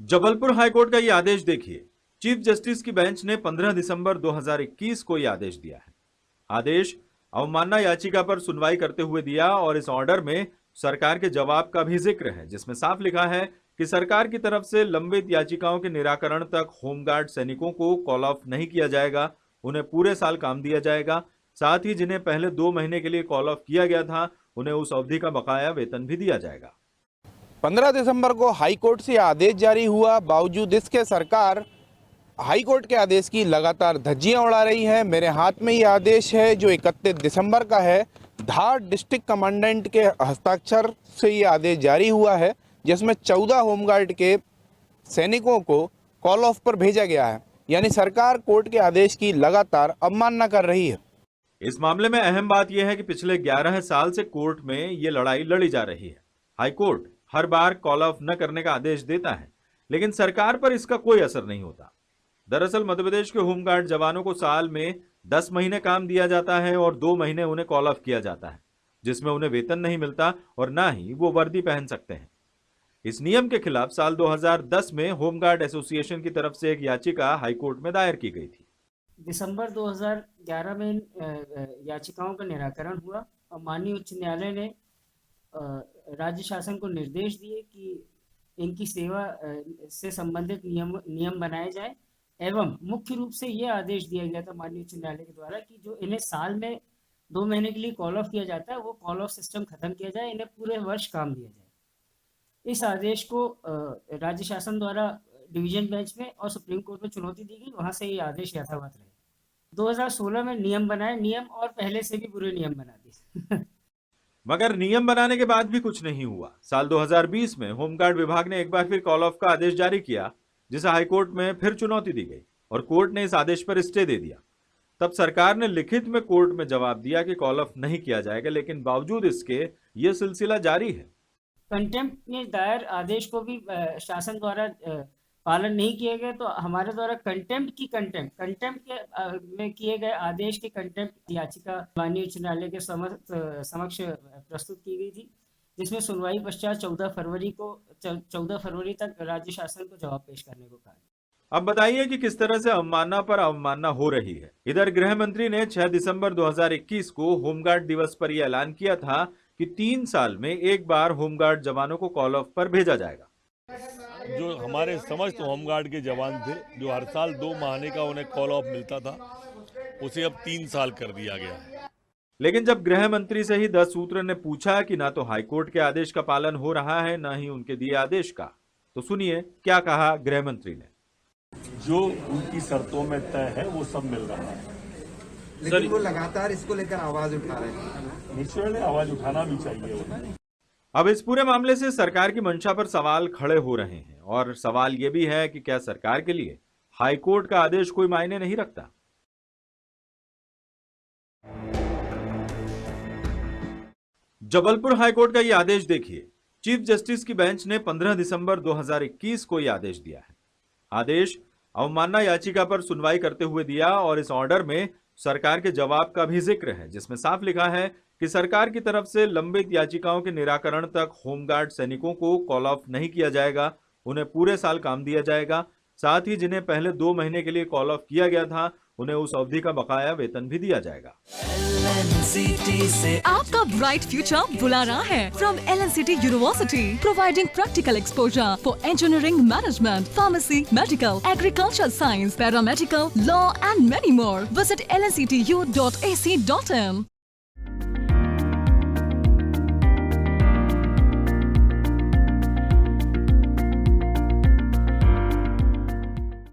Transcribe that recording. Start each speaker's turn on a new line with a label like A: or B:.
A: Jabalpur high court का ये आदेश देखिए। चीफ जस्टिस की बेंच ने 15 दिसंबर 2021 को ये आदेश दिया है। आदेश अवमानना याचिका पर सुनवाई करते हुए दिया और इस ऑर्डर में सरकार के जवाब का भी जिक्र है, जिसमें साफ लिखा है कि सरकार की तरफ से लंबित याचिकाओं के निराकरण तक होमगार्ड सैनिकों को कॉल ऑफ नहीं किया जाएगा, उन्हें पूरे साल काम दिया जाएगा। साथ ही जिन्हें पहले 2 महीने के लिए कॉल ऑफ किया गया था, उन्हें उस अवधि का बकाया वेतन भी दिया जाएगा।
B: 15 दिसंबर को हाईकोर्ट से आदेश जारी हुआ, बावजूद इसके सरकार हाईकोर्ट के आदेश की लगातार धज्जियां उड़ा रही है। मेरे हाथ में ये आदेश है जो 31 दिसंबर का है। धार डिस्ट्रिक्ट कमांडेंट के हस्ताक्षर से ये आदेश जारी हुआ है, जिसमें 14 होमगार्ड के सैनिकों को कॉल ऑफ पर भेजा गया है। यानी सरकार कोर्ट के आदेश की लगातार अवमानना कर रही है।
A: इस मामले में अहम बात यह है कि पिछले 11 साल से कोर्ट में ये लड़ाई लड़ी जा रही है। High court her bar call of न करने का आदेश देता है, लेकिन सरकार पर इसका कोई असर नहीं होता। दरअसल मध्य प्रदेश के होमगार्ड जवानों को साल में 10 महीने काम दिया जाता है और 2 महीने उन्हें कॉल ऑफ किया जाता है, जिसमें उन्हें वेतन नहीं मिलता और ना ही वो वर्दी पहन सकते हैं। इस नियम के खिलाफ साल 2010 में होमगार्ड एसोसिएशन की तरफ से एक याचिका हाईकोर्ट में दायर की गई थी।
C: दिसंबर 2011 में याचिकाओं का निराकरण हुआ और माननीय उच्च न्यायालय ने राज्य शासन को निर्देश दिए कि इनकी सेवा से संबंधित नियम बनाए जाए एवं मुख्य रूप से ये आदेश दिया गया था माननीय उच्च न्यायालय के द्वारा कि जो इन्हें साल में 2 महीने के लिए कॉल ऑफ किया जाता है, वो कॉल ऑफ सिस्टम खत्म किया जाए, इन्हें पूरे वर्ष काम दिया जाए। इस आदेश को राज्य शासन द्वारा डिवीजन बेंच में और सुप्रीम कोर्ट में चुनौती दी गई, वहां से ये आदेश यथावत रहे। 2016 में नियम बनाए, नियम और पहले से भी बुरे नियम बना दिए।
A: मगर नियम बनाने के बाद भी कुछ नहीं हुआ। साल 2020 में होमगार्ड विभाग ने एक बार फिर कॉल ऑफ का आदेश जारी किया, जिसे हाईकोर्ट में फिर चुनौती दी गई और कोर्ट ने इस आदेश पर स्टे दे दिया। तब सरकार ने लिखित में कोर्ट में जवाब दिया कि कॉल ऑफ नहीं किया जाएगा, लेकिन बावजूद इसके ये सिलसिला जारी है।
C: कंटेम्प्ट में दायर आदेश को भी शासन द्वारा पालन नहीं किया गया, तो हमारे द्वारा कंटेम्प्ट में किए गए आदेश की कंटेम्प्ट याचिका माननीय उच्च न्यायालय के समक्ष प्रस्तुत की गई थी, जिसमें सुनवाई पश्चात 14 फरवरी तक राज्य शासन को जवाब पेश करने को कहा।
A: अब बताइए कि किस तरह से अवमानना पर अवमानना हो रही है। इधर गृह मंत्री ने 6 दिसंबर 2021 को होमगार्ड दिवस पर यह ऐलान किया था कि 3 साल में एक बार होमगार्ड जवानों को कॉल ऑफ पर भेजा जाएगा।
D: जो हमारे समस्त होमगार्ड के जवान थे, जो हर साल 2 महीने का उन्हें कॉल ऑफ मिलता था, उसे अब 3 साल कर दिया गया है।
A: लेकिन जब गृह मंत्री से ही 10 सूत्र ने पूछा कि ना तो हाईकोर्ट के आदेश का पालन हो रहा है, ना ही उनके दिए आदेश का, तो सुनिए क्या कहा गृह मंत्री ने।
D: जो उनकी शर्तों में तय है वो सब मिल रहा है,
E: लेकिन वो लगातार इसको लेकर आवाज उठा रहे हैं।
D: निश्चय आवाज उठाना भी चाहिए उन्हें।
A: अब इस पूरे मामले से सरकार की मंशा पर सवाल खड़े हो रहे हैं और सवाल यह भी है कि क्या सरकार के लिए हाईकोर्ट का आदेश कोई मायने नहीं रखता। जबलपुर हाईकोर्ट का यह आदेश देखिए। चीफ जस्टिस की बेंच ने 15 दिसंबर 2021 को यह आदेश दिया है। आदेश अवमानना याचिका पर सुनवाई करते हुए दिया और इस ऑर्डर में सरकार के जवाब का भी जिक्र है, जिसमें साफ लिखा है कि सरकार की तरफ से लंबित याचिकाओं के निराकरण तक होमगार्ड सैनिकों को कॉल ऑफ नहीं किया जाएगा, उन्हें पूरे साल काम दिया जाएगा। साथ ही जिन्हें पहले 2 महीने के लिए कॉल ऑफ किया गया था, उन्हें उस अवधि का बकाया वेतन भी दिया जाएगा।
F: आपका ब्राइट फ्यूचर बुला रहा है from LNCT university, providing practical exposure for engineering, management, pharmacy, medical, agriculture science, paramedical, law and many more. Visit lnctu.ac.in।